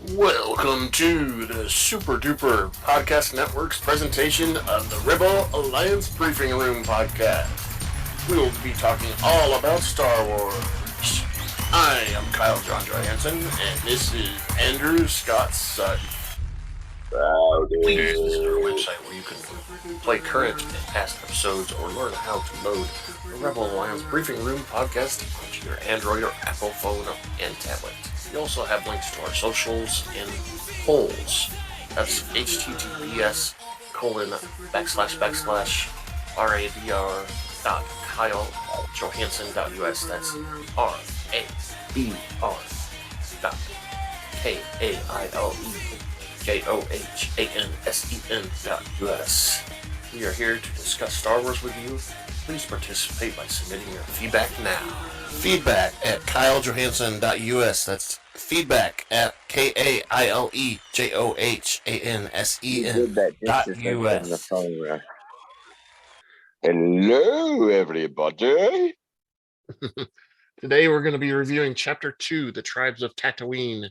Welcome to the Super Duper Podcast Network's presentation of the Rebel Alliance Briefing Room podcast. We will be talking all about Star Wars. I am Kyle John Johansson, and this is Andrew Scott Sutton. Please visit our website where you can play current and past episodes or learn how to load the Rebel Alliance Briefing Room podcast onto your Android or Apple phone and tablet. We also have links to our socials and polls. That's https://rabr.kylejohansson.us. That's RABR.KAILEJOHANSEN.us. We are here to discuss Star Wars with you. Please participate by submitting your feedback now. Feedback at kylejohansson.us. That's feedback at KAILEJOHANSEN.us. Hello, everybody. Today we're going to be reviewing Chapter 2, The Tribes of Tatooine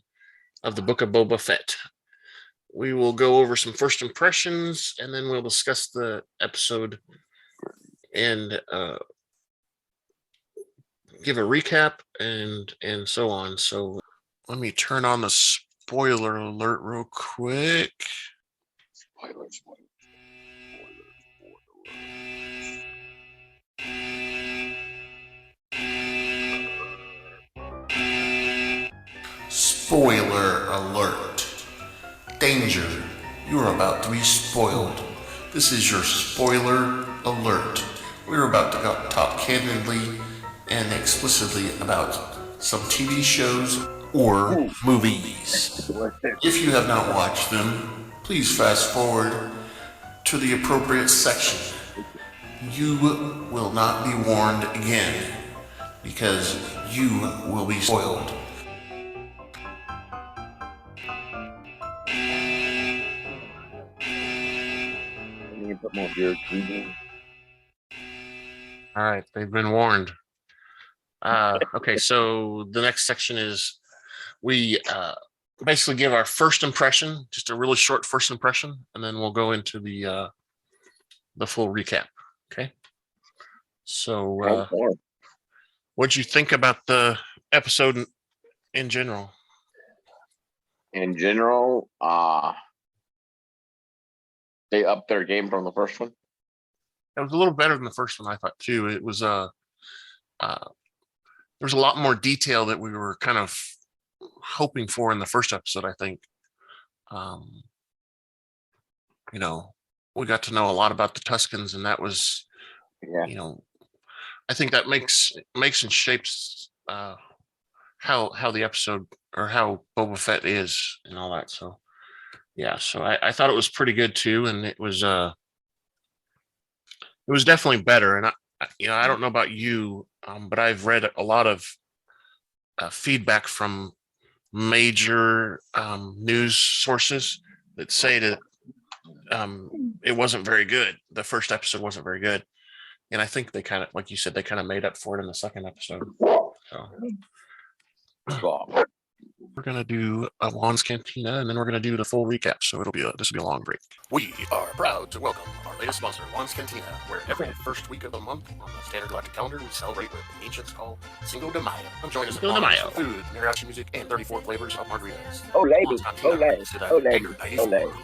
of the Book of Boba Fett. We will go over some first impressions, and then we'll discuss the episode and give a recap and so on. So let me turn on the spoiler alert real quick. Spoiler. Spoiler alert. Danger. You are about to be spoiled. This is your spoiler alert. We're about to talk candidly and explicitly about some TV shows or movies. If you have not watched them, please fast forward to the appropriate section. You will not be warned again because you will be spoiled. Put more beer. All right, they've been warned. Okay, so the next section is we basically give our first impression, just a really short first impression, and then we'll go into the full recap. Okay. So, what'd you think about the episode in general? In general, they upped their game from the first one. It was a little better than the first one, I thought too. It was there was a lot more detail that we were kind of hoping for in the first episode, I think. We got to know a lot about the Tuskens, and that was, I think that makes and shapes how the episode or how Boba Fett is and all that. So so I thought it was pretty good too, and it was definitely better. And I don't know about you, but I've read a lot of feedback from major news sources that say that it wasn't very good. The first episode wasn't very good, and I think they kind of, like you said, they kind of made up for it in the second episode. So we're gonna do Juan's Cantina, and then we're gonna do the full recap. So this will be a long break. We are proud to welcome our latest sponsor, Juan's Cantina, where every first week of the month on the Standard Galactic calendar we celebrate what the ancients call Cinco de Mayo. Come join us at food, mariachi music, and 34 flavors of margaritas.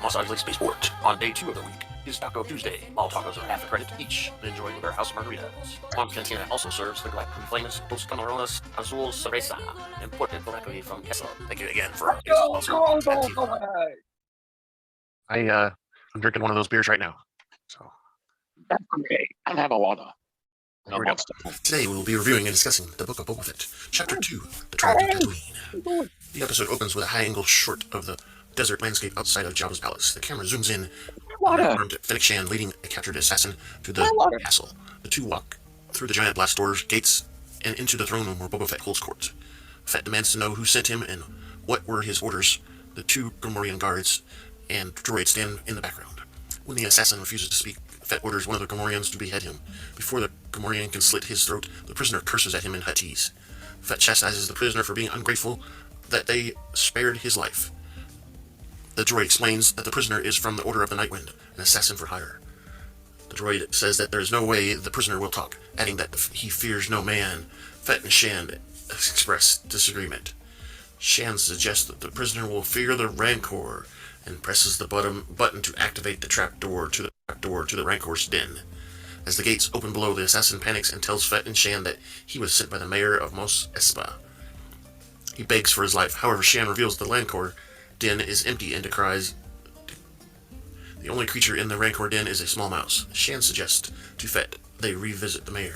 Los Angeles Spaceport. On day 2 of the week is Taco Tuesday. All tacos are half the credit each. Enjoy with our house margaritas. Juan's Cantina also serves the galactically famous Dos Camarones Azul Cerveza, imported directly from Queso. Thank you again for Juan's Cantina. I'm drinking one of those beers right now. So That's okay. I'll have a water. Today we will be reviewing and discussing the Book of Boba Fett, Chapter 2, The Tribes of Tatooine. The episode opens with a high-angle shot of the desert landscape outside of Jabba's palace. The camera zooms in on armed Fennec Shan leading a captured assassin to the castle. The two walk through the giant blast doors, gates, and into the throne room where Boba Fett holds court. Fett demands to know who sent him and what were his orders. The two Gamorrean guards and droids stand in the background. When the assassin refuses to speak, Fett orders one of the Gamorreans to behead him. Before the Gamorrean can slit his throat, the prisoner curses at him in Huttese. Fett chastises the prisoner for being ungrateful that they spared his life. The droid explains that the prisoner is from the Order of the Nightwind, an assassin for hire. The droid says that there is no way the prisoner will talk, adding that he fears no man. Fett and Shan express disagreement. Shan suggests that the prisoner will fear the Rancor and presses the button to activate the trapdoor to the Rancor's den. As the gates open below, the assassin panics and tells Fett and Shan that he was sent by the mayor of Mos Espa. He begs for his life. However, Shan reveals the Rancor den is empty and decries the only creature in the Rancor den is a small mouse. Shan suggests to Fett they revisit the mayor.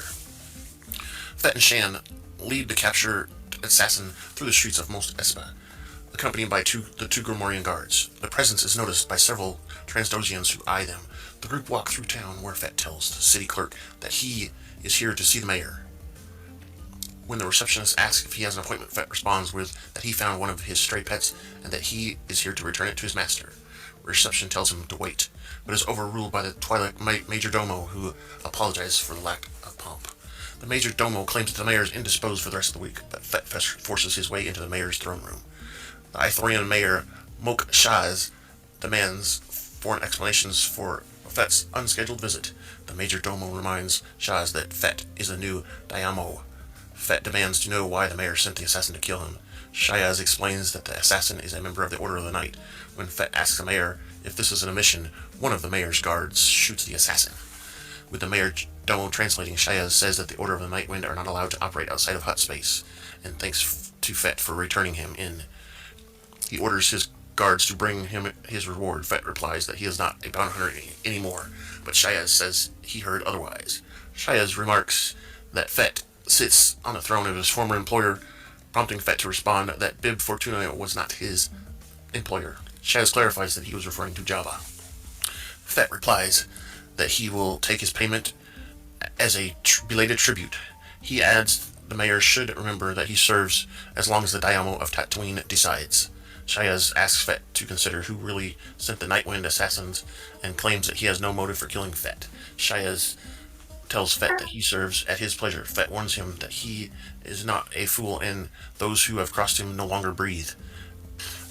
Fett and Shan lead the captured assassin through the streets of Mos Espa, accompanied by the two Gromorian guards. The presence is noticed by several Transdosians who eye them. The group walk through town where Fett tells the city clerk that he is here to see the mayor. When the receptionist asks if he has an appointment, Fett responds with that he found one of his stray pets and that he is here to return it to his master. Reception tells him to wait, but is overruled by the Twi'lek Major Domo, who apologizes for the lack of pomp. The Major Domo claims that the mayor is indisposed for the rest of the week, but Fett forces his way into the mayor's throne room. The Ithorian mayor, Mok Shaz, demands foreign explanations for Fett's unscheduled visit. The Major Domo reminds Shaz that Fett is a new Daimyo. Fett demands to know why the mayor sent the assassin to kill him. Shaz explains that the assassin is a member of the Order of the Night. When Fett asks the mayor if this is an omission, one of the mayor's guards shoots the assassin. With the mayor Domo translating, Shaz says that the Order of the Nightwind are not allowed to operate outside of hut space, and thanks to Fett for returning him in. He orders his guards to bring him his reward. Fett replies that he is not a bounty hunter anymore, but Shaz says he heard otherwise. Shaz remarks that Fett sits on the throne of his former employer, prompting Fett to respond that Bib Fortuna was not his employer. Shaz clarifies that he was referring to Jabba. Fett replies that he will take his payment as a belated tribute. He adds the mayor should remember that he serves as long as the Daimyo of Tatooine decides. Shaz asks Fett to consider who really sent the Nightwind assassins and claims that he has no motive for killing Fett. Shaz tells Fett that he serves at his pleasure. Fett warns him that he is not a fool and those who have crossed him no longer breathe.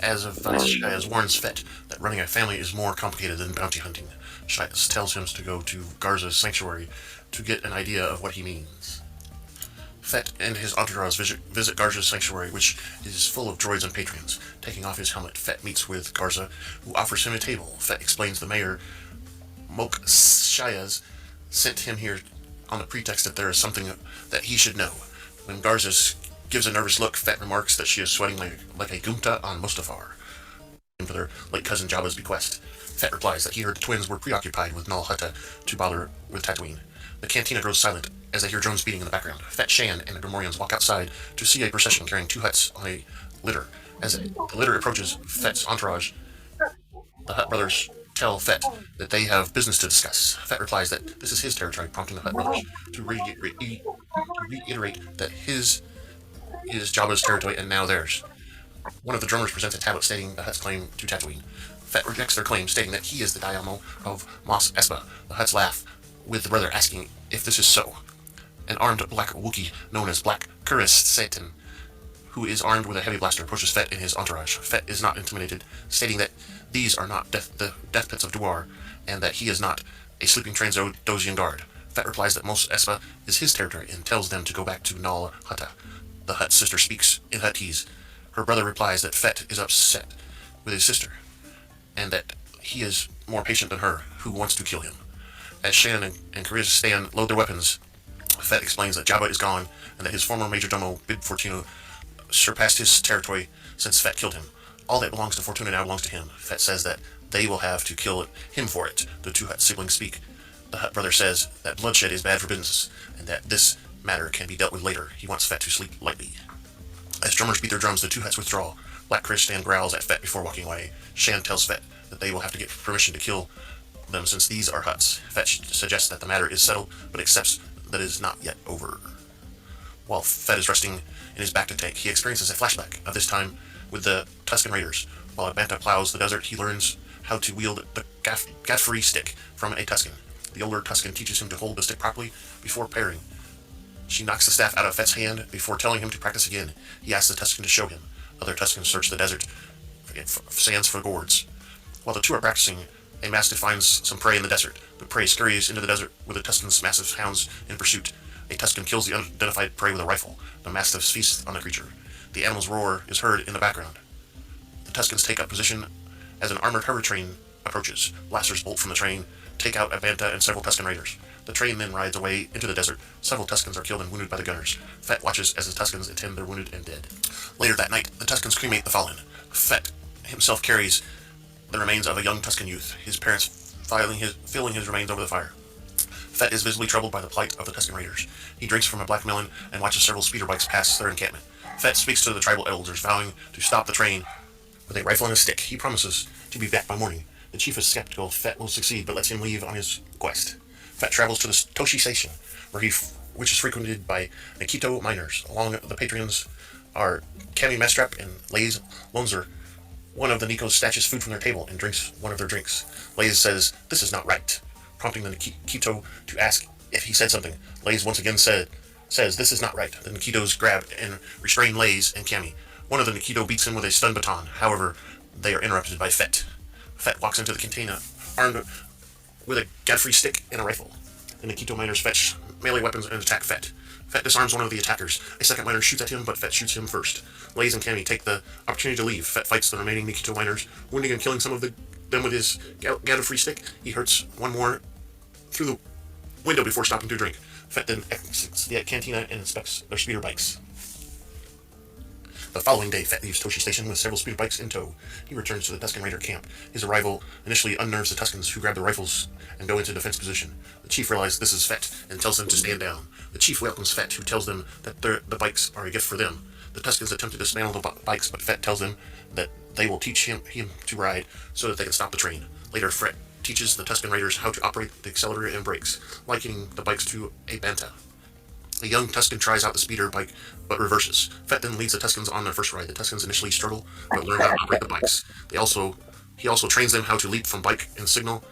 As advice, Shaz warns Fett that running a family is more complicated than bounty hunting. Shaz tells him to go to Garza's sanctuary to get an idea of what he means. Fett and his entourage visit Garza's sanctuary, which is full of droids and patrons. Taking off his helmet, Fett meets with Garza, who offers him a table. Fett explains the mayor, Mok Shaz, sent him here on the pretext that there is something that he should know. When Garza gives a nervous look, Fett remarks that she is sweating like a Gunta on Mustafar, for their late cousin Jabba's bequest. Fett replies that he heard the twins were preoccupied with Nal Hutta to bother with Tatooine. The cantina grows silent as they hear drones beating in the background. Fett, Shan, and the Gromorians walk outside to see a procession carrying two huts on a litter. As the litter approaches Fett's entourage, the Hutt brothers tell Fett that they have business to discuss. Fett replies that this is his territory, prompting the Hutt brothers to reiterate that his is Jabba's territory and now theirs. One of the drummers presents a tablet stating the Hutt's claim to Tatooine. Fett rejects their claim, stating that he is the Daimyo of Mos Espa. The Hutts laugh, with the brother asking if this is so. An armed black Wookiee known as Black Kuris Satan, who is armed with a heavy blaster, approaches Fett and his entourage. Fett is not intimidated, stating that these are not the death pits of Duar, and that he is not a sleeping Trandosian guard. Fett replies that Mos Espa is his territory and tells them to go back to Nal Hutta. The Hutt sister speaks in Huttese. Her brother replies that Fett is upset with his sister, and that he is more patient than her, who wants to kill him. As Shan and Kariz Stan load their weapons, Fett explains that Jabba is gone, and that his former Major Domo, Bib Fortuna, surpassed his territory since Fett killed him. All that belongs to Fortuna now belongs to him. Fett says that they will have to kill him for it. The two Hutt siblings speak. The Hutt brother says that bloodshed is bad for business, and that this matter can be dealt with later. He wants Fett to sleep lightly. As drummers beat their drums, the two Hutts withdraw. Black Chris Stan growls at Fett before walking away. Shan tells Fett that they will have to get permission to kill them since these are Hutts. Fett suggests that the matter is settled, but accepts that it is not yet over. While Fett is resting in his bacta tank, he experiences a flashback of this time with the Tusken Raiders. While a Banta plows the desert, he learns how to wield the Gaffrey stick from a Tusken. The older Tusken teaches him to hold the stick properly before parrying. She knocks the staff out of Fett's hand before telling him to practice again. He asks the Tusken to show him. Other Tuskens search the desert sands for gourds. While the two are practicing, a mastiff finds some prey in the desert. The prey scurries into the desert with the Tusken's massive hounds in pursuit. A Tusken kills the unidentified prey with a rifle. The mastiff feasts on the creature. The animal's roar is heard in the background. The Tuskens take up position as an armored hover train approaches. Blasters bolt from the train, take out a Banta and several Tusken raiders. The train then rides away into the desert. Several Tuskens are killed and wounded by the gunners. Fett watches as the Tuskens attend their wounded and dead. Later that night, the Tuskens cremate the fallen. Fett himself carries the remains of a young Tusken youth, his parents filling his remains over the fire. Fett is visibly troubled by the plight of the Tusken raiders. He drinks from a black melon and watches several speeder bikes pass their encampment. Fett speaks to the tribal elders, vowing to stop the train with a rifle and a stick. He promises to be back by morning. The chief is skeptical Fett will succeed, but lets him leave on his quest. Fett travels to the Toshi Station, which is frequented by Nikito miners. Along the patrons are Cammy Mestrap and Lays Lonzer. One of the Nikos snatches food from their table and drinks one of their drinks. Lays says, "This is not right," prompting the Nikito to ask if he said something. Lays once again says, "This is not right." The Nikitos grab and restrain Lays and Cammy. One of the Nikito beats him with a stun baton. However, they are interrupted by Fett. Fett walks into the cantina, armed with a Godfrey stick and a rifle. The Nikito miners fetch melee weapons and attack Fett. Fett disarms one of the attackers. A second miner shoots at him, but Fett shoots him first. Lays and Cammy take the opportunity to leave. Fett fights the remaining Nikito miners, wounding and killing some of them with his Godfrey stick. He hurts one more through the window before stopping to drink. Fett then exits the cantina and inspects their speeder bikes. The following day, Fett leaves Toshi Station with several speeder bikes in tow. He returns to the Tusken Raider camp. His arrival initially unnerves the Tuskens, who grab their rifles and go into defense position. The chief realizes this is Fett and tells them to stand down. The chief welcomes Fett, who tells them that the bikes are a gift for them. The Tuskens attempt to dismantle the bikes, but Fett tells them that they will teach him to ride so that they can stop the train. Later, Fett teaches the Tusken Raiders how to operate the accelerator and brakes, likening the bikes to a Banta. A young Tusken tries out the speeder bike, but reverses. Fett then leads the Tuskens on their first ride. The Tuskens initially struggle, but learn how to operate the bikes. He also trains them how to leap from bike and signal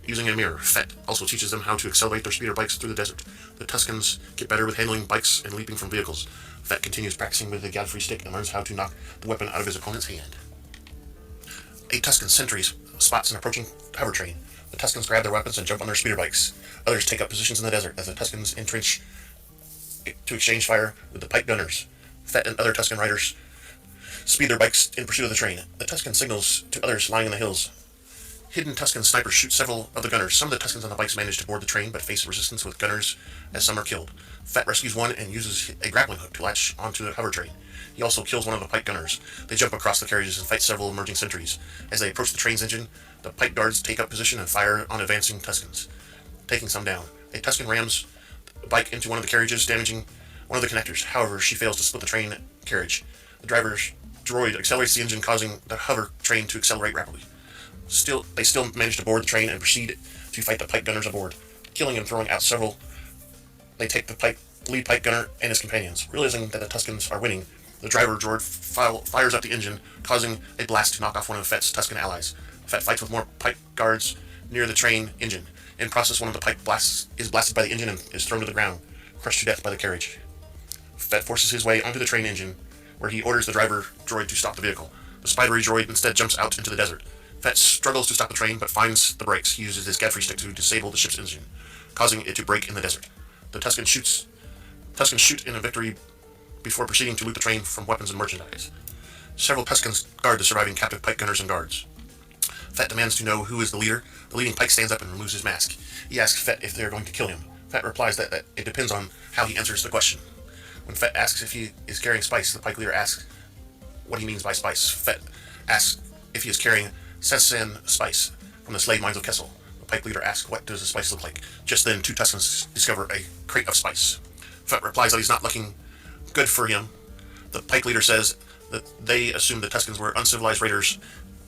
using a mirror. Fett also teaches them how to accelerate their speeder bikes through the desert. The Tuskens get better with handling bikes and leaping from vehicles. Fett continues practicing with the Godfrey stick and learns how to knock the weapon out of his opponent's hand. A Tusken sentry spots an approaching hover train. The Tuskens grab their weapons and jump on their speeder bikes. Others take up positions in the desert as the Tuskens entrench to exchange fire with the pike gunners. Fett and other Tusken riders speed their bikes in pursuit of the train. The Tusken signals to others lying in the hills. Hidden Tusken snipers shoot several of the gunners. Some of the Tuskens on the bikes manage to board the train, but face resistance with gunners as some are killed. Fett rescues one and uses a grappling hook to latch onto the hover train. He also kills one of the pike gunners. They jump across the carriages and fight several emerging sentries. As they approach the train's engine, the pike guards take up position and fire on advancing Tuskens, taking some down. A Tusken rams the bike into one of the carriages, damaging one of the connectors. However, she fails to split the train carriage. The driver's droid accelerates the engine, causing the hover train to accelerate rapidly. They still manage to board the train and proceed to fight the pike gunners aboard, killing and throwing out several. They take the lead pike gunner and his companions. Realizing that the Tuskens are winning, the driver droid fires up the engine, causing a blast to knock off one of Fett's Tusken allies. Fett fights with more pike guards near the train engine. In process, one of the pike is blasted by the engine and is thrown to the ground, crushed to death by the carriage. Fett forces his way onto the train engine, where he orders the driver droid to stop the vehicle. The spidery droid instead jumps out into the desert. Fett struggles to stop the train, but finds the brakes. He uses his Godfrey stick to disable the ship's engine, causing it to break in the desert. The Tuskens shoot in a victory before proceeding to loot the train from weapons and merchandise. Several Tuskens guard the surviving captive pike gunners and guards. Fett demands to know who is the leader. The leading pike stands up and removes his mask. He asks Fett if they are going to kill him. Fett replies that it depends on how he answers the question. When Fett asks if he is carrying spice, the pike leader asks what he means by spice. Fett asks if he is carrying Sesen spice from the slave mines of Kessel. The pike leader asks what does the spice look like. Just then, two Tuskens discover a crate of spice. Fett replies that he's not looking good for him. The pike leader says that they assumed the Tuskens were uncivilized raiders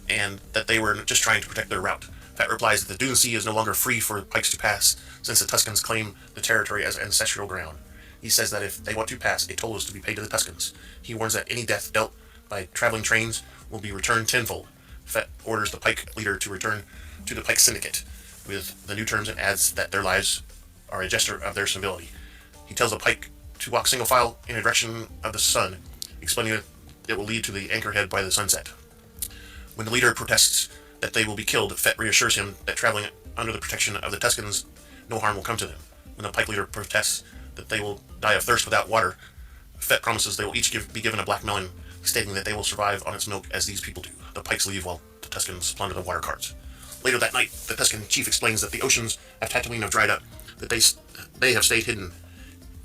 and that they were just trying to protect their route. Fett replies that the Dune Sea is no longer free for pikes to pass, since the Tuskens claim the territory as ancestral ground. He says that if they want to pass, a toll is to be paid to the Tuskens. He warns that any death dealt by traveling trains will be returned tenfold. Fett orders the pike leader to return to the Pike Syndicate with the new terms and adds that their lives are a gesture of their civility. He tells the pike to walk single file in the direction of the sun, explaining that it will lead to the anchorhead by the sunset. When the leader protests, that they will be killed, Fett reassures him that traveling under the protection of the Tuskens, no harm will come to them. When the Pike leader protests that they will die of thirst without water, Fett promises they will each be given a black melon, stating that they will survive on its milk as these people do. The Pikes leave while the Tuskens plunder the water carts. Later that night, the Tusken chief explains that the oceans of Tatooine have dried up, that they have stayed hidden.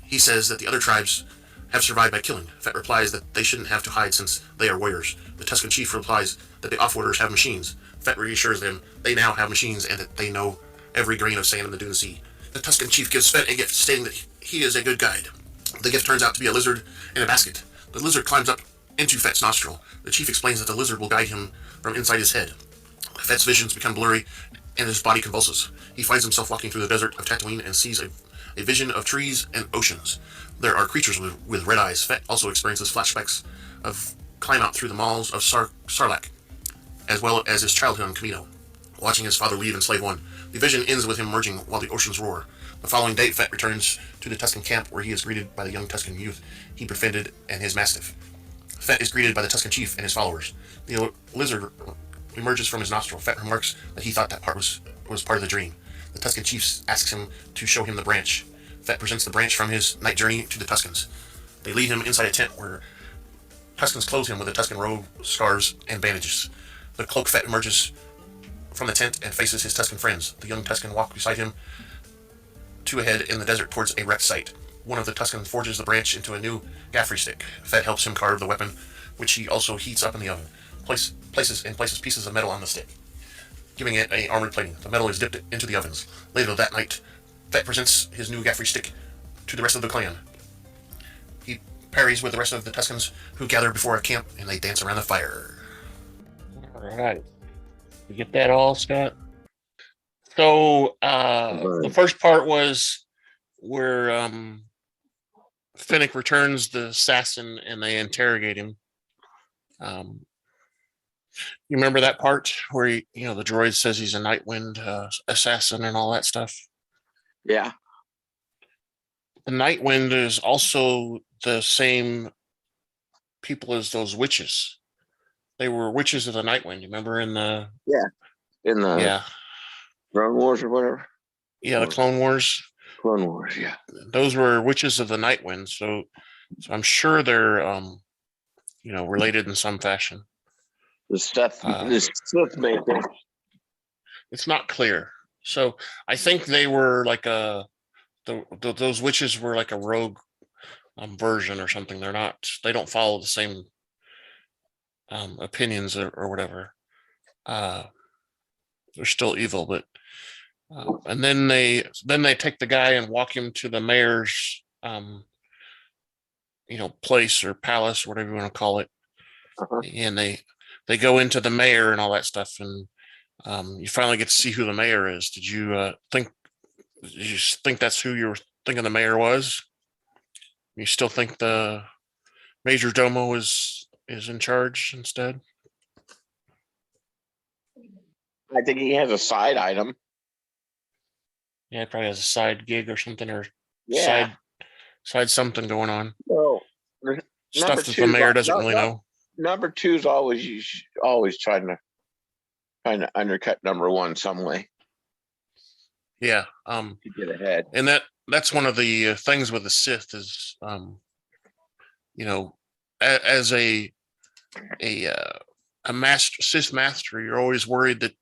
He says that the other tribes have survived by killing. Fett replies that they shouldn't have to hide since they are warriors. The Tusken chief replies that the offworlders have machines. Fett reassures them they now have machines and that they know every grain of sand in the Dune Sea. The Tusken chief gives Fett a gift, stating that he is a good guide. The gift turns out to be a lizard in a basket. The lizard climbs up into Fett's nostril. The chief explains that the lizard will guide him from inside his head. Fett's visions become blurry and his body convulses. He finds himself walking through the desert of Tatooine and sees a vision of trees and oceans. There are creatures with red eyes. Fett also experiences flashbacks of climb out through the malls of Sarlacc, as well as his childhood on Camino, watching his father leave in Slave One. The vision ends with him emerging while the oceans roar. The following day, Fett returns to the Tusken camp where he is greeted by the young Tusken youth he befriended and his mastiff. Fett is greeted by the Tusken chief and his followers. The lizard emerges from his nostril. Fett remarks that he thought that part was part of the dream. The Tusken chief asks him to show him the branch. Fett presents the branch from his night journey to the Tuskens. They lead him inside a tent where Tuskens clothe him with a Tusken robe, scarves, and bandages. The cloak Fett emerges from the tent and faces his Tusken friends. The young Tusken walk beside him to ahead in the desert towards a wrecked site. One of the Tuskens forges the branch into a new gaffrey stick. Fett helps him carve the weapon, which he also heats up in the oven. Places pieces of metal on the stick, giving it a armored plating. The metal is dipped into the ovens. Later that night, Fett presents his new gaffrey stick to the rest of the clan. He parries with the rest of the Tuskens who gather before a camp and they dance around the fire. All right. You get that all, Scott? So the first part was where Finnick returns the assassin and they interrogate him. You remember that part where the droid says he's a Nightwind assassin and all that stuff? Yeah. The Nightwind is also the same people as those witches. They were witches of the Nightwind. You remember in the Clone Wars or whatever. Yeah, the Clone Wars. Clone Wars, yeah. Those were witches of the Nightwind. So I'm sure they're related in some fashion. The Sith maker. It's not clear. So I think they were like those witches were like a rogue version or something. They don't follow the same opinions or whatever. They're still evil, but and then they take the guy and walk him to the mayor's place or palace, whatever you want to call it. Uh-huh. And they go into the mayor and all that stuff, and you finally get to see who the mayor is. Did you think that's who you were thinking the mayor was? You still think the major domo is in charge instead? I think he has a side item. Yeah, he probably has a side gig or something, or Yeah. side something going on. So Stuff that the mayor doesn't really know. Number two is always trying to undercut number one some way. Yeah. To get ahead. And that's one of the things with the Sith is, as a Sith master, you're always worried that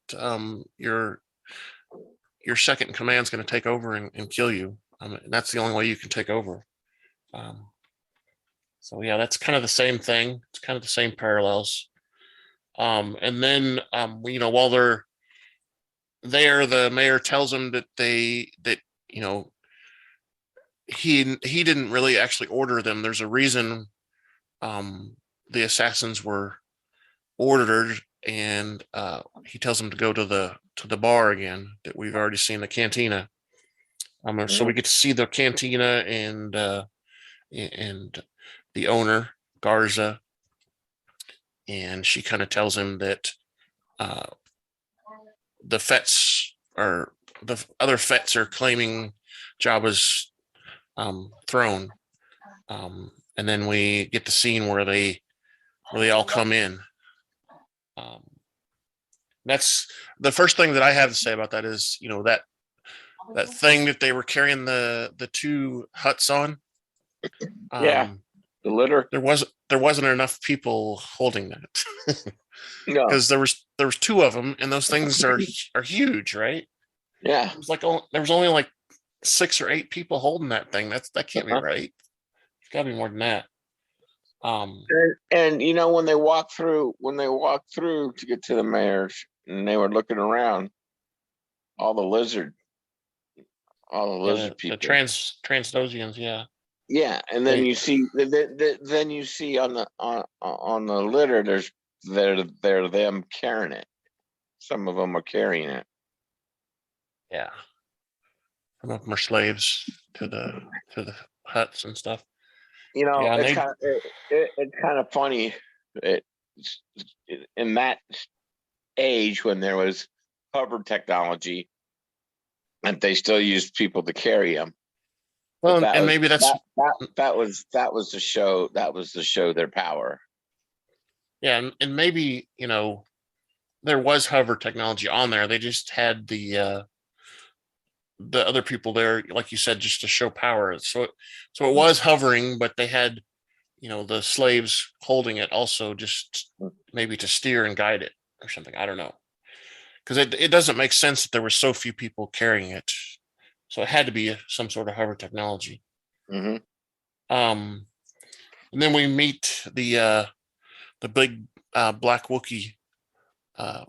your second in command is going to take over and kill you. And that's the only way you can take over. So yeah, that's kind of the same thing. It's kind of the same parallels. And then while they're there, the mayor tells them that he didn't really actually order them. There's a reason the assassins were ordered, and he tells them to go to the bar again that we've already seen, the cantina. So we get to see the cantina and the owner, Garza, and she kind of tells him that the Fets or the other Fets are claiming Jabba's throne, and then we get the scene where they all come in. That's the first thing that I have to say about that is, that thing that they were carrying the two huts on. Yeah, the litter. There wasn't enough people holding that No. because there was two of them, and those things are huge, right? Yeah. It was like there was only like 6 or 8 people holding that thing. That can't be right. It's got to be more than that. And when they walked through to get to the mayor's, and they were looking around, all the lizard The people. Transdosians, yeah. Yeah, and then you see then you see on the litter they're them carrying it. Some of them are carrying it. Yeah. Some of them are slaves to the huts and stuff. Yeah, it's kind of funny. In that age when there was hover technology, and they still used people to carry them. Well, and maybe that's that was to show their power. Yeah, and maybe there was hover technology on there. They just had the other people there, like you said, just to show power. So it was hovering, but they had the slaves holding it also, just maybe to steer and guide it or something. I don't know, because it doesn't make sense that there were so few people carrying it. So it had to be some sort of hover technology. Mm-hmm. And then we meet the big black Wookiee. I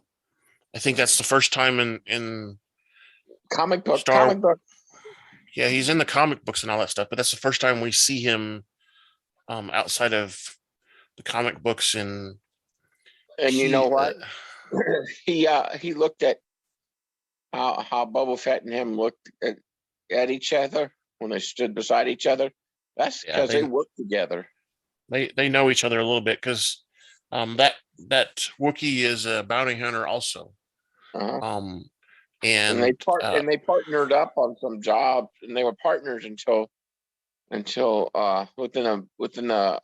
think that's the first time in comic book. Yeah, he's in the comic books and all that stuff, but that's the first time we see him outside of the comic books. And you know what? He looked at how Boba Fett and him looked at each other when they stood beside each other. That's because they worked together. They know each other a little bit, because that Wookiee is a bounty hunter also. Uh-huh. And they partnered up on some jobs, and they were partners until within the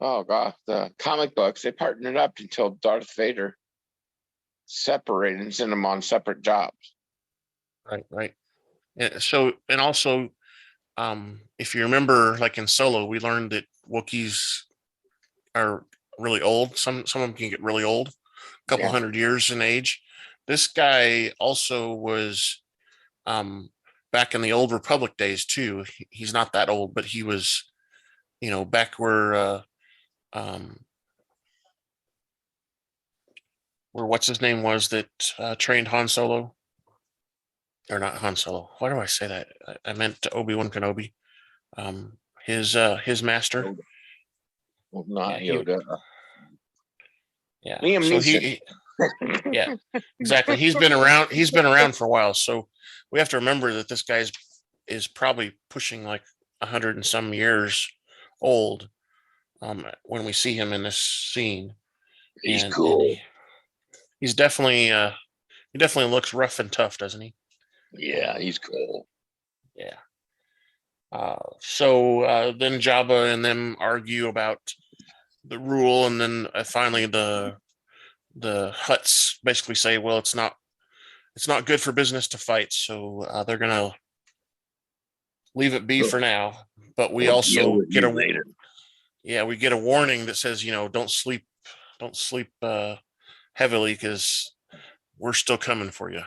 the comic books, they partnered up until Darth Vader separated and sent them on separate jobs. Right. And also, if you remember, like in Solo, we learned that Wookiees are really old. Some of them can get really old, a couple hundred years in age. This guy also was back in the old Republic days too. He's not that old, but he was, back where what's his name was that trained Han Solo, or not Han Solo. Why do I say that? I meant Obi-Wan Kenobi. His master. Well, not Yoda. Yeah. Liam Neeson. Yeah, exactly. He's been around for a while. So we have to remember that this guy is probably pushing like 100 and some years old when we see him in this scene. He's cool. And he's definitely he definitely looks rough and tough, doesn't he? Yeah, he's cool. Yeah. So then Jabba and them argue about the rule, and then finally the huts basically say, well, it's not good for business to fight, so they're gonna leave it be for now. But we also get we get a warning that says, don't sleep heavily, because we're still coming for you.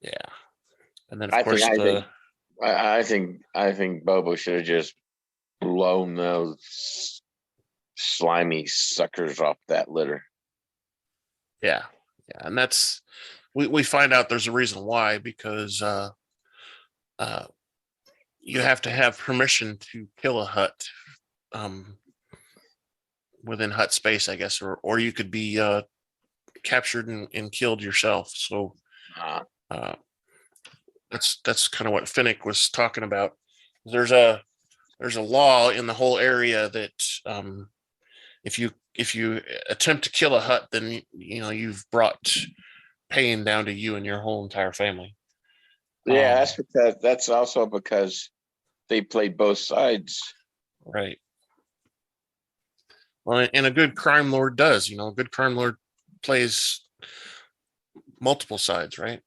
Yeah. And then of course I think Bobo should have just blown those slimy suckers off that litter. Yeah, and that's we find out there's a reason why, because you have to have permission to kill a hut within hut space, I guess, or you could be captured and killed yourself. So that's kind of what Finnick was talking about. There's a law in the whole area that if you attempt to kill a hut, then you've brought pain down to you and your whole entire family. Yeah, that's also because they played both sides. Right. Well, and a good crime lord does. A good crime lord plays multiple sides, right?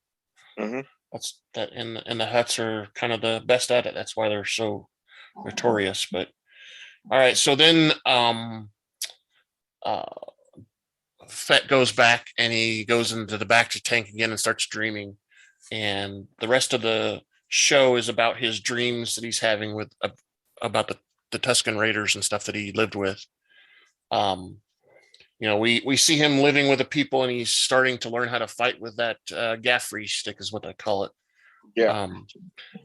Mm-hmm. That's that, and the Huts are kind of the best at it. That's why they're so notorious. But all right, so then uh, Fett goes back and he goes into the Bacta tank again and starts dreaming, and the rest of the show is about his dreams that he's having with about the Tusken Raiders and stuff that he lived with. Um, we see him living with the people, and he's starting to learn how to fight with that gaffrey stick, is what they call it. Yeah.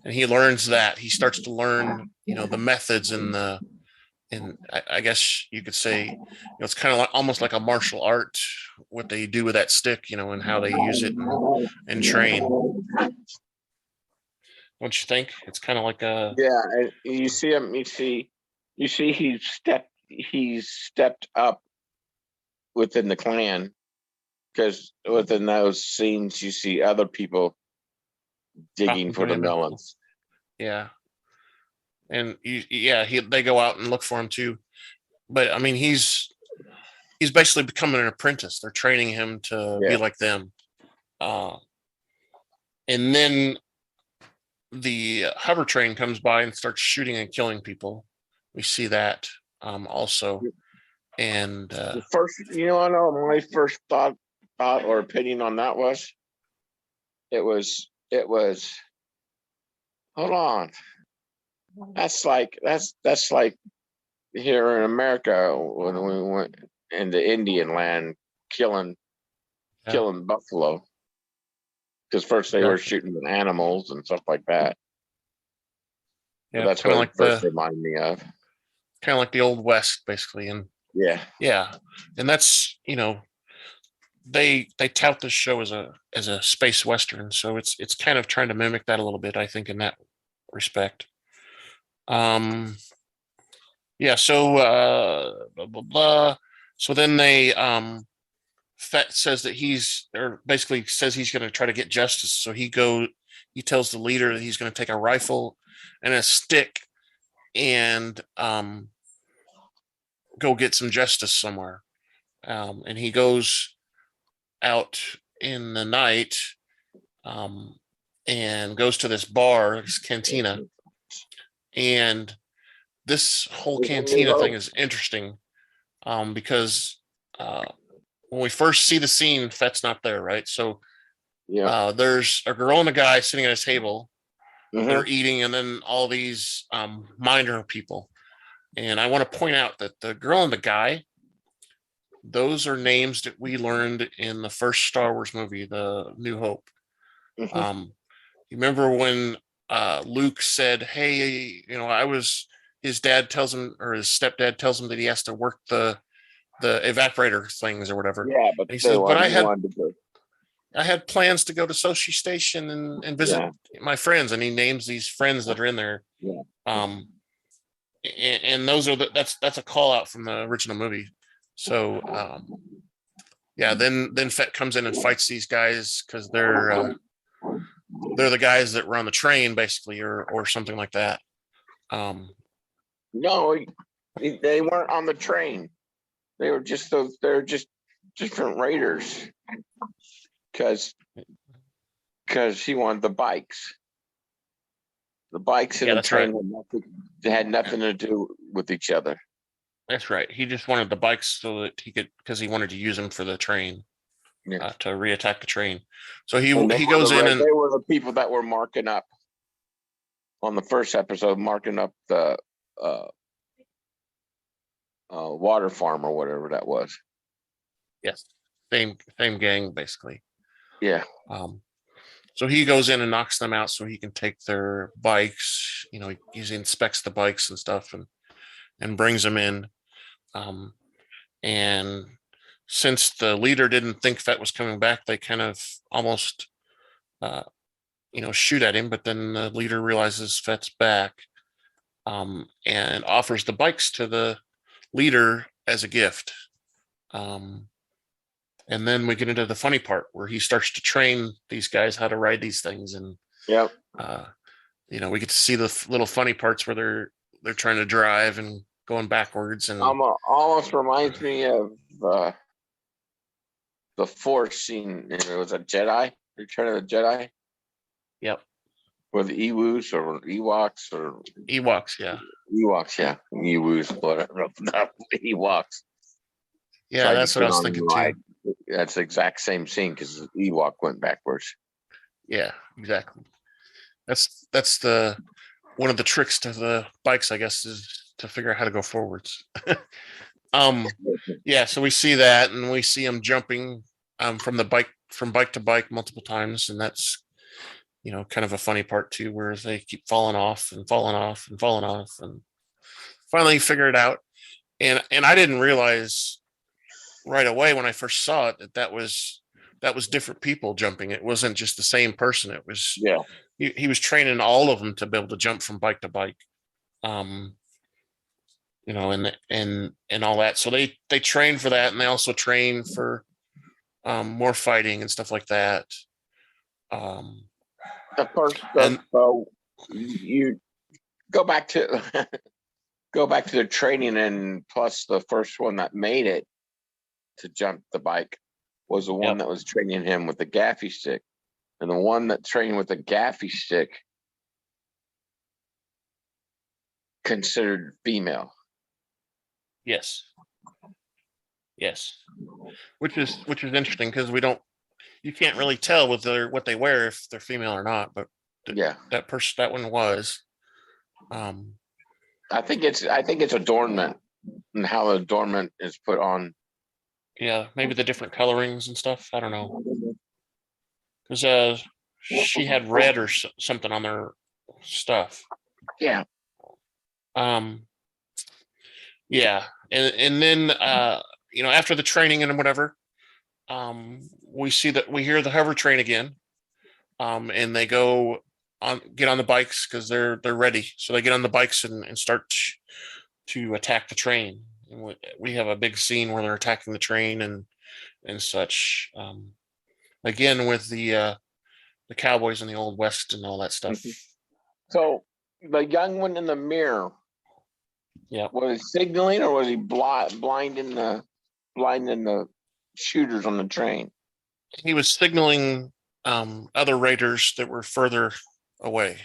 And he learns that. He starts to learn, the methods and I guess you could say, it's kind of like almost like a martial art, what they do with that stick, and how they use it and train. Don't you think? It's kind of like a Yeah, and you see him. You see he's stepped up within the clan, because within those scenes you see other people digging for the melons. Yeah, and they go out and look for him too. But I mean, he's basically becoming an apprentice. They're training him to be like them. And then the hover train comes by and starts shooting and killing people. We see that also. And first, I know my first thought or opinion on that was, it was hold on, that's like here in America when we went into Indian land killing buffalo, because first they were shooting at animals and stuff like that. Yeah, that's what it first reminded me of. Kind of like the Old West, basically. And yeah, and that's they tout this show as a space western, so it's kind of trying to mimic that a little bit, I think, in that respect. So blah, blah, blah. So then Fett says that basically says he's going to try to get justice. So he tells the leader that he's going to take a rifle and a stick and go get some justice somewhere. And he goes out in the night and goes to this bar, this cantina. And this whole cantina thing is interesting because when we first see the scene, Fett's not there, right? So there's a girl and a guy sitting at a table. Mm-hmm. They're eating, and then all these miner people. And I want to point out that the girl and the guy, those are names that we learned in the first Star Wars movie, The New Hope. Mm-hmm. You remember when Luke said, "Hey, his dad tells him, or his stepdad tells him that he has to work the evaporator things or whatever." Yeah, but he says, "But I had plans to go to Sochi Station and visit my friends," and he names these friends that are in there. Yeah. And those are that's a call out from the original movie. So then Fett comes in and fights these guys because they're the guys that run the train, basically, or something like that. No, they weren't on the train. They were just they're just different raiders. Because he wanted the bikes. The bikes and the train had nothing to do with each other. That's right. He just wanted the bikes so that because he wanted to use them for the train, to reattack the train. So he goes in and they were the people that were marking up on the first episode, marking up the water farm or whatever that was. Yes, same gang basically. Yeah. So he goes in and knocks them out so he can take their bikes. He inspects the bikes and stuff and brings them in. And since the leader didn't think Fett was coming back, they kind of almost, shoot at him. But then the leader realizes Fett's back, and offers the bikes to the leader as a gift. And then we get into the funny part where he starts to train these guys how to ride these things. And, we get to see the little funny parts where they're trying to drive and going backwards, and almost reminds me of the Force scene. It was a Jedi, Return of the Jedi. Yep. With Ewoos or Ewoks or Ewoks, yeah. Ewoks, yeah. Ewoos, whatever. Not Ewoks. Yeah, Tried that's to what I get was on thinking the too. ride. That's the exact same scene because Ewok went backwards. Yeah, exactly. That's the one of the tricks to the bikes, I guess, is to figure out how to go forwards. Yeah, so we see that, and we see him jumping from bike to bike multiple times, and that's kind of a funny part too, where they keep falling off and falling off and falling off, and finally figure it out. And I didn't realize right away when I first saw it that was different people jumping. It wasn't just the same person. It was he was training all of them to be able to jump from bike to bike. And all that. So they train for that, and they also train for more fighting and stuff like that. The first, you go back to the training, and plus the first one that made it to jump the bike was the one that was training him with the gaffy stick, and the one that trained with the gaffy stick considered female. Yes, which is interesting because you can't really tell with what they wear if they're female or not, but that one was. I think it's adornment and how the adornment is put on. Yeah, maybe the different colorings and stuff. I don't know, because she had red or something on their stuff. Yeah. Yeah, and then after the training and whatever, we hear the hover train again, and they get on the bikes because they're ready. So they get on the bikes and start to attack the train. And we have a big scene where they're attacking the train and such. Again with the cowboys in the old west and all that stuff. So the young one in the mirror. Yeah. Was he signaling, or was he blinding the shooters on the train? He was signaling other raiders that were further away.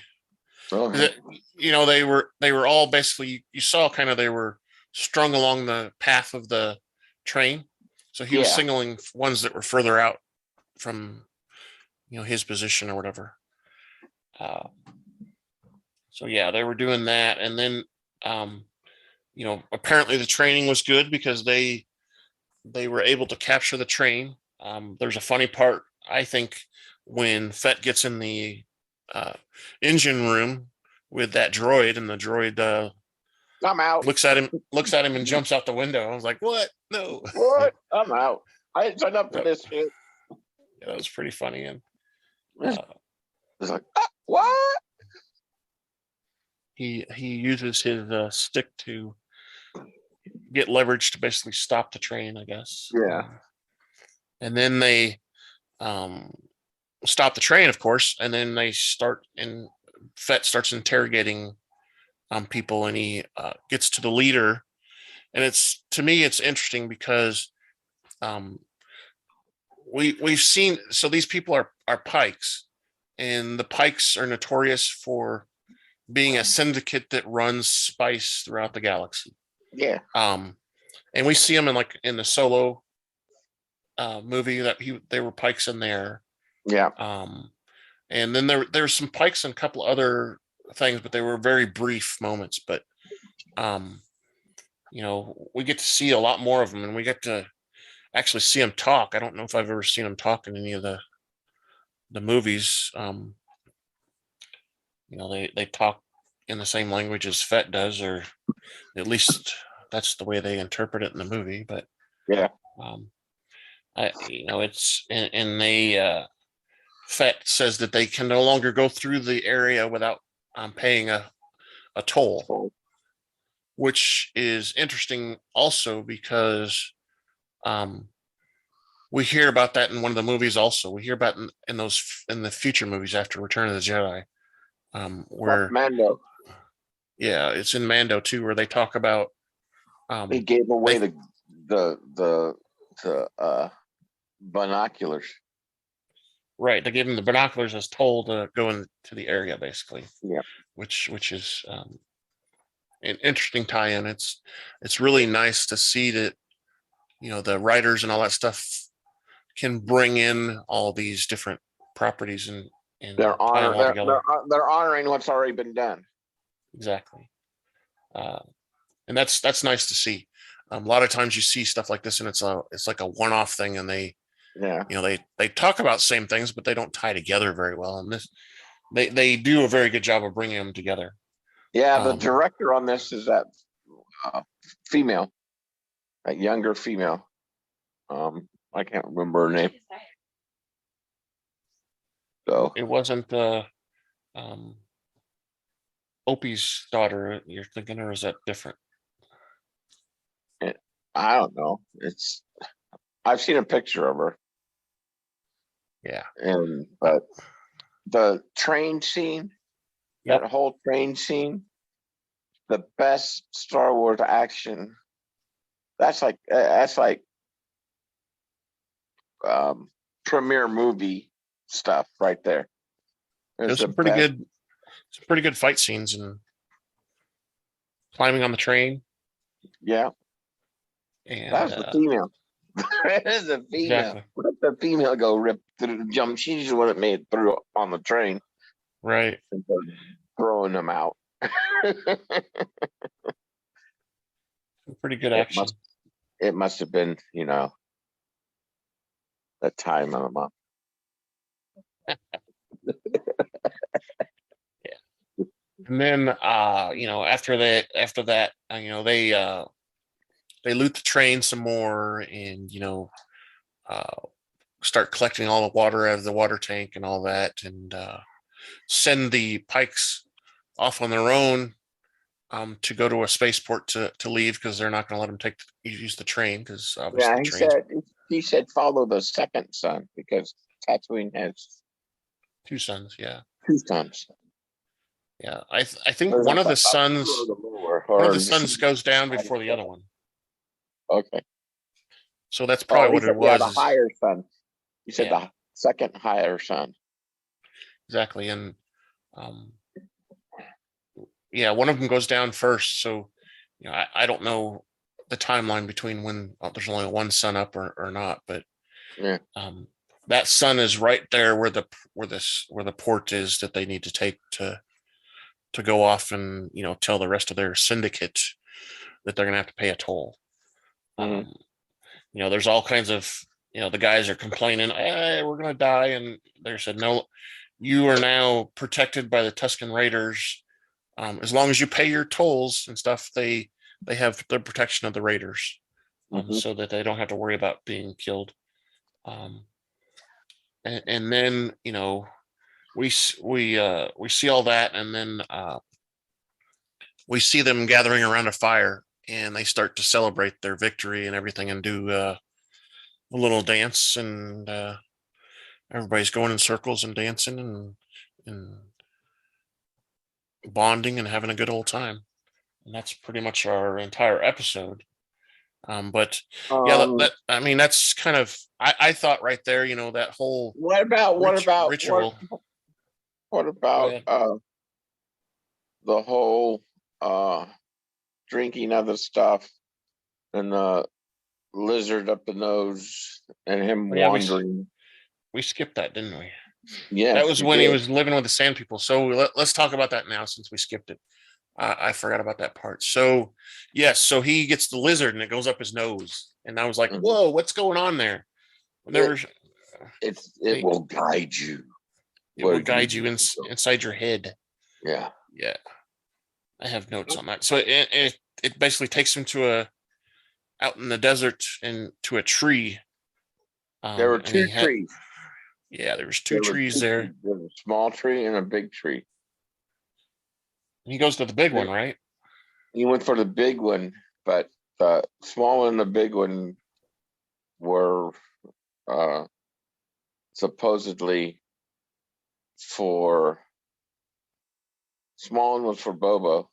Okay. They were all basically, you saw kind of, they were strung along the path of the train. So he was signaling ones that were further out from his position or whatever. So yeah, they were doing that, and then apparently the training was good because they were able to capture the train. There's a funny part, I think, when Fett gets in the engine room with that droid, and the droid I'm out. looks at him and jumps out the window. I was like, what? No. What? I'm out. I didn't sign up for this shit. Yeah, that was pretty funny. And it's like, what? He uses his stick to get leverage to basically stop the train, I guess. Yeah. And then they stop the train, of course, and then Fett starts interrogating people, and he gets to the leader. And to me it's interesting because we've seen, so these people are Pikes, and the Pikes are notorious for being a syndicate that runs spice throughout the galaxy. Yeah. And we see them in the Solo movie that they were Pikes in there. Yeah. And then there's some Pikes in a couple other things, but they were very brief moments. But we get to see a lot more of them, and we get to actually see them talk. I don't know if I've ever seen them talk in any of the movies. They talk in the same language as Fett does, or at least that's the way they interpret it in the movie. But it's and they Fett says that they can no longer go through the area without paying a toll, which is interesting also because we hear about that in one of the movies. Also, we hear about in the future movies after Return of the Jedi, where Mando. Yeah, it's in Mando too, where they talk about He gave away they- the binoculars. Right, they gave him the binoculars as told to go into the area, basically. Yeah. Which is an interesting tie-in. It's really nice to see that, you know, the writers and all that stuff can bring in all these different properties and They're tie them all together. they're honoring what's already been done. Exactly. And that's nice to see. A lot of times you see stuff like this and it's like a one-off thing, and they, Yeah. you know, they talk about same things, but they don't tie together very well. And this, they do a very good job of bringing them together. Yeah, the director on this is that female, that younger female. I can't remember her name. So it wasn't Opie's daughter you're thinking, or is that different? I don't know. I've seen a picture of her. Yeah. But the train scene, Yep. that whole train scene, the best Star Wars action. That's like premiere movie stuff right there. There's some pretty good fight scenes and climbing on the train. Yeah. And that was the female. That is the female. Exactly. Let the female go rip through the jump. She's the one that made it through on the train. Right. Throwing them out. Pretty good action. It must have been, you know, the time of the month. Yeah. And then you know, after that, you know, they loot the train some more, and you know, start collecting all the water out of the water tank and all that, and send the Pikes off on their own to go to a spaceport to leave, because they're not going to let them use the train, because obviously he said follow the second son, because Tatooine has 2 sons. Yeah. 2 sons. Yeah, I think one of the sons goes down before the other one. Okay. So that's probably what it was. Yeah, the higher son. You said the second higher son. Exactly. And yeah, one of them goes down first. So, you know, I don't know the timeline between when there's only one son up or not, but yeah. That son is right there where the port is that they need to take to go off and, you know, tell the rest of their syndicate that they're gonna have to pay a toll. Mm-hmm. You know, there's all kinds of, you know, the guys are complaining, hey, we're gonna die, and they said, no, you are now protected by the Tusken Raiders. As long as you pay your tolls and stuff, they have the protection of the Raiders, so that they don't have to worry about being killed. And then, you know, we see all that, and then we see them gathering around a fire, and they start to celebrate their victory and everything, and do a little dance, and everybody's going in circles and dancing and bonding and having a good old time. And that's pretty much our entire episode. But yeah, I mean, that's kind of, I thought right there, you know, that whole ritual. What about the whole drinking of the stuff and the lizard up the nose and him wandering? We skipped that, didn't we? Yeah, that was when he was living with the Sand People. So let's talk about that now, since we skipped it. I forgot about that part. So yes, so he gets the lizard and it goes up his nose, and I was like, whoa, what's going on there? It will guide you. It will guide you inside your head. Yeah. Yeah. I have notes on that. So it basically takes him to out in the desert and to a tree. There were 2 trees. Yeah, there was 2 trees there. There was a small tree and a big tree. He goes to the big one, right? He went for the big one, but the small one and the big one were supposedly for, small one was for Bobo,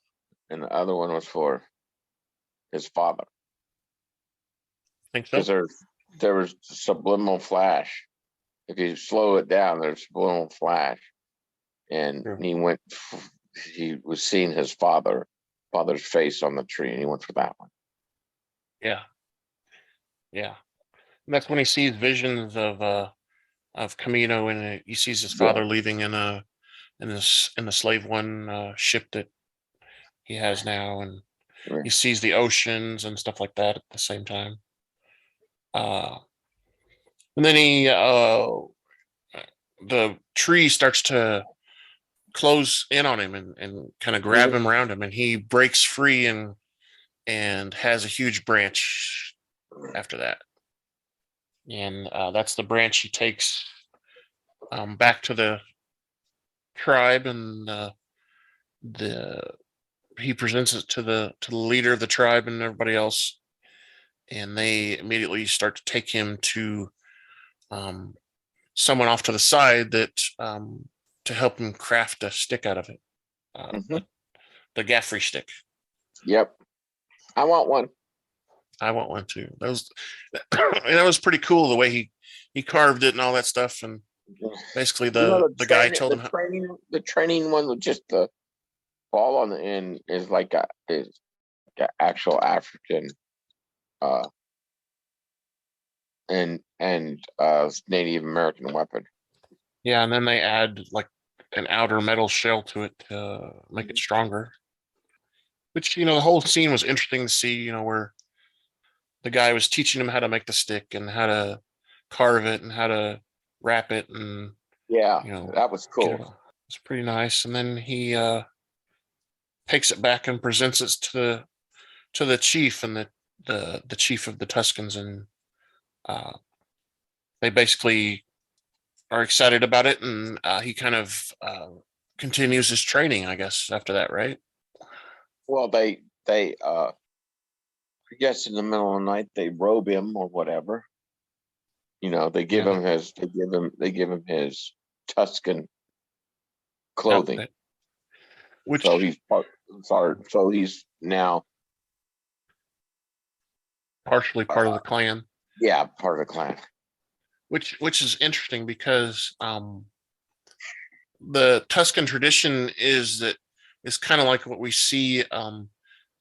and the other one was for his father. Think so? Because there was subliminal flash. If you slow it down, there's subliminal flash, and Sure. he was seeing his father's face on the tree, and he went for that one. Yeah. And that's when he sees visions of Camino, and he sees his father leaving in the Slave One ship that he has now, and he sees the oceans and stuff like that at the same time. And then the tree starts to close in on him and kind of grab him around him, and he breaks free and has a huge branch after that. And that's the branch he takes back to the tribe, and he presents it to the leader of the tribe and everybody else, and they immediately start to take him to someone off to the side that to help him craft a stick out of it, the gaffrey stick. Yep, I want one. I want one too. That was pretty cool, the way he carved it and all that stuff, and basically the guy told him the training one with just the ball on the end is like a actual African and Native American weapon. Yeah, and then they add like an outer metal shell to it to make it stronger. Which, the whole scene was interesting to see, where the guy was teaching him how to make the stick and how to carve it and how to wrap it, and that was cool. It's pretty nice. And then he takes it back and presents it to the chief and the chief of the Tuskens, and they basically are excited about it, and he kind of continues his training, I guess, after that, right? Well, they I guess in the middle of the night they robe him or whatever. They give him his Tusken clothing. Outfit. Which so he's now partially part of the clan. Yeah, part of the clan. Which is interesting because the Tusken tradition is kind of like what we see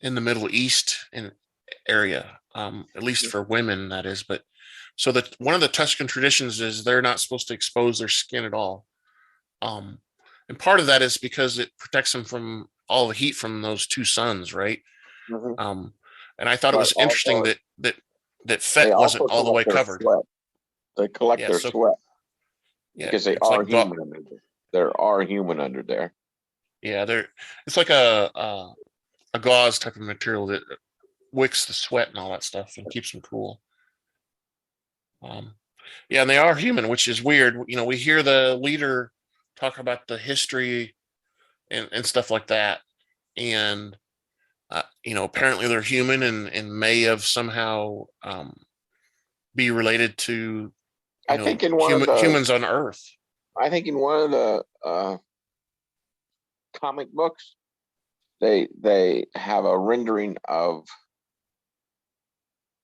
in the Middle East area, at least for women, that is. But so that one of the Tusken traditions is they're not supposed to expose their skin at all, and part of that is because it protects them from all the heat from those two suns, right? And I thought it was interesting that Fett wasn't all the way covered. Sweat. They collect their sweat because they are human under there. There are human under there. Yeah, it's like a gauze type of material that wicks the sweat and all that stuff and keeps them cool. And they are human, which is weird. We hear the leader talk about the history and stuff like that, and apparently they're human and may have somehow be related to I think in one of the humans on Earth. I think in one of the comic books, they have a rendering of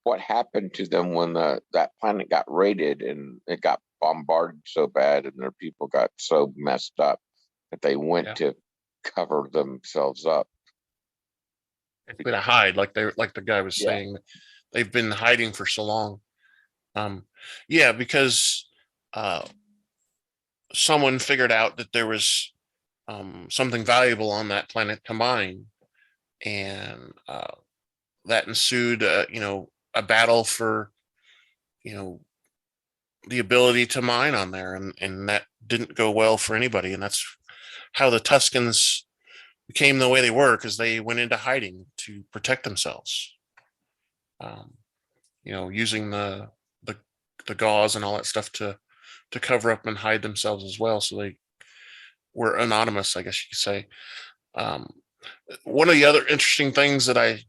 what happened to them when that planet got raided and it got bombarded so bad and their people got so messed up that they went to cover themselves up. It's going to hide, like the guy was saying. They've been hiding for so long. Because someone figured out that there was something valuable on that planet to mine, and that ensued a battle for the ability to mine on there, and that didn't go well for anybody, and that's how the Tuskens became the way they were, because they went into hiding to protect themselves, using the gauze and all that stuff to cover up and hide themselves as well, so they were anonymous, I guess you could say. One of the other interesting things that I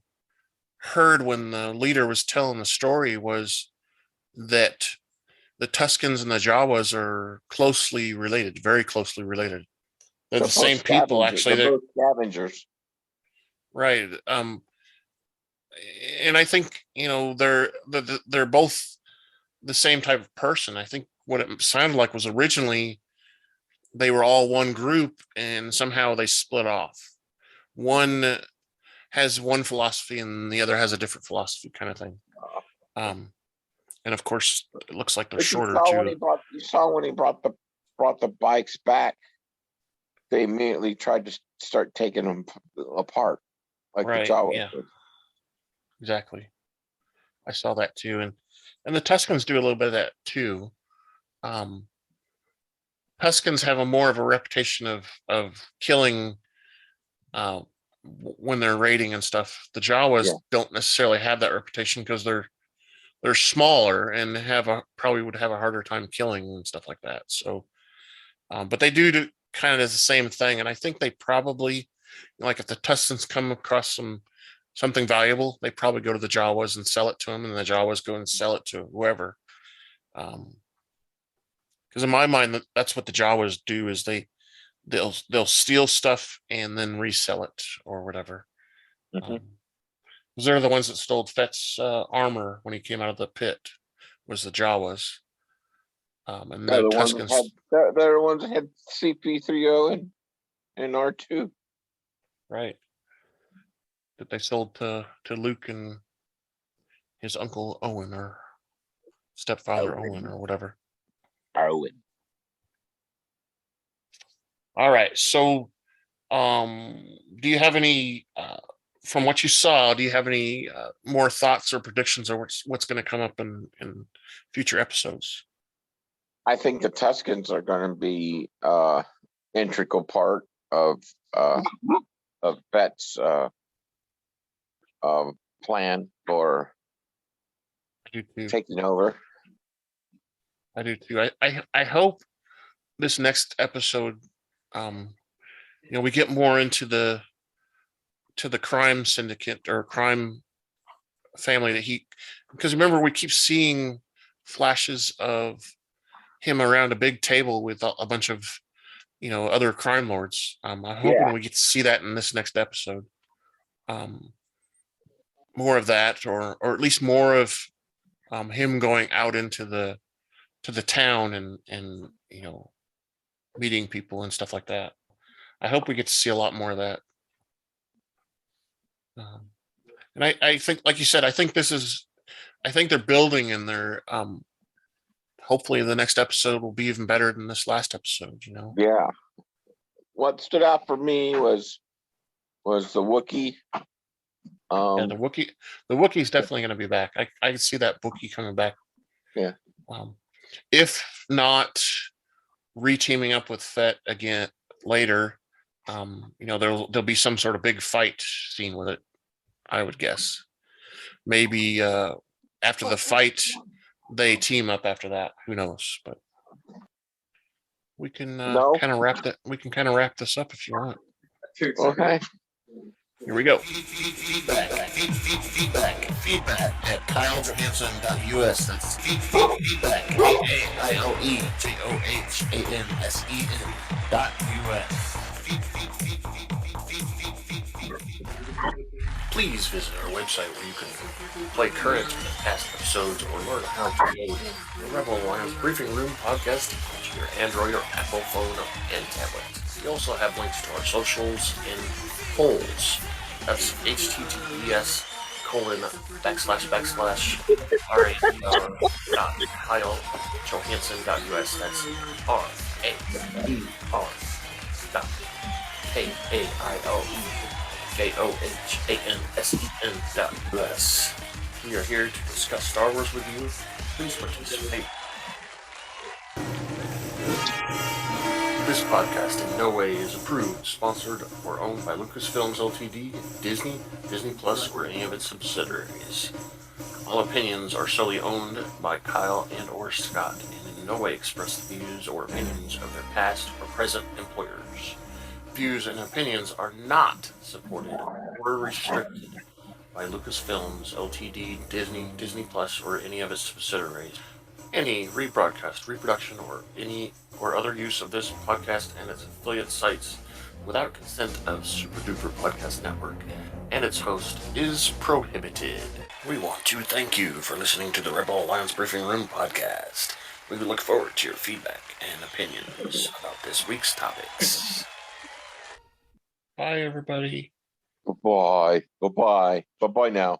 heard when the leader was telling the story was that the Tuskens and the Jawas are closely related, very closely related. They're the same people, actually. They're both scavengers. Right. and I think they're both the same type of person. I think what it sounded like was originally they were all one group, and somehow they split off. One has one philosophy, and the other has a different philosophy, kind of thing. And of course, it looks like they're shorter too. You saw when he brought the bikes back, they immediately tried to start taking them apart, like Right, the Jawas yeah. did. Exactly. I saw that too, and the Tuskens do a little bit of that too. Tuskens have a more of a reputation of killing when they're raiding and stuff. The Jawas don't necessarily have that reputation because they're smaller and probably would have a harder time killing and stuff like that. So, but they do kind of the same thing, and I think they probably, like, if the Tuskens come across something valuable, they probably go to the Jawas and sell it to them, and the Jawas go and sell it to whoever. Because in my mind, that's what the Jawas do, is they'll steal stuff and then resell it or whatever. Because they're the ones that stole Fett's armor when he came out of the pit, was the Jawas. And the Tuskens. They're the ones that had CP30 and R2. Right. That they sold to Luke and his uncle Owen, or stepfather Owen, or whatever. Owen. All right. So, do you have any, from what you saw, do you have any more thoughts or predictions of what's going to come up in future episodes? I think the Tuskens are going to be integral part of Fett's plan for taking over. I do too. I hope this next episode, we get more into the crime syndicate or crime family because remember, we keep seeing flashes of him around a big table with a bunch of other crime lords. I'm hoping we get to see that in this next episode. More of that, or at least more of him going out into the town and meeting people and stuff like that. I hope we get to see a lot more of that. And I think, like you said, I think they're building, and they're hopefully the next episode will be even better than this last episode. Yeah. What stood out for me was the Wookiee. The Wookiee's definitely going to be back. I can see that Wookiee coming back. Yeah. If not re-teaming up with Fett again later, there'll be some sort of big fight scene with it, I would guess. Maybe after the fight they team up after that. Who knows? But we can kind of wrap this up if you want. Okay. Here we go. Feedback at KyleJohansson.us. That's feedback, KyleJohansen.us. Please visit our website where you can play current and past episodes or learn how to load the Rebel Alliance Briefing Room podcast to your Android or Apple phone and tablet. We also have links to our socials and polls. That's https://RABR.KyleJohansson.us. That's RABR.KyleJohansen.us. We are here to discuss Star Wars with you. Please participate. This podcast in no way is approved, sponsored, or owned by Lucasfilms Ltd., Disney, Disney Plus, or any of its subsidiaries. All opinions are solely owned by Kyle and or Scott, and in no way express the views or opinions of their past or present employers. Views and opinions are not supported or restricted by Lucasfilms Ltd., Disney, Disney Plus, or any of its subsidiaries. Any rebroadcast, reproduction, or any or other use of this podcast and its affiliate sites without consent of Super Duper Podcast Network and its host is prohibited. We want to thank you for listening to the Rebel Alliance Briefing Room podcast. We look forward to your feedback and opinions about this week's topics. Bye, everybody. Bye-bye. Bye-bye. Bye-bye now.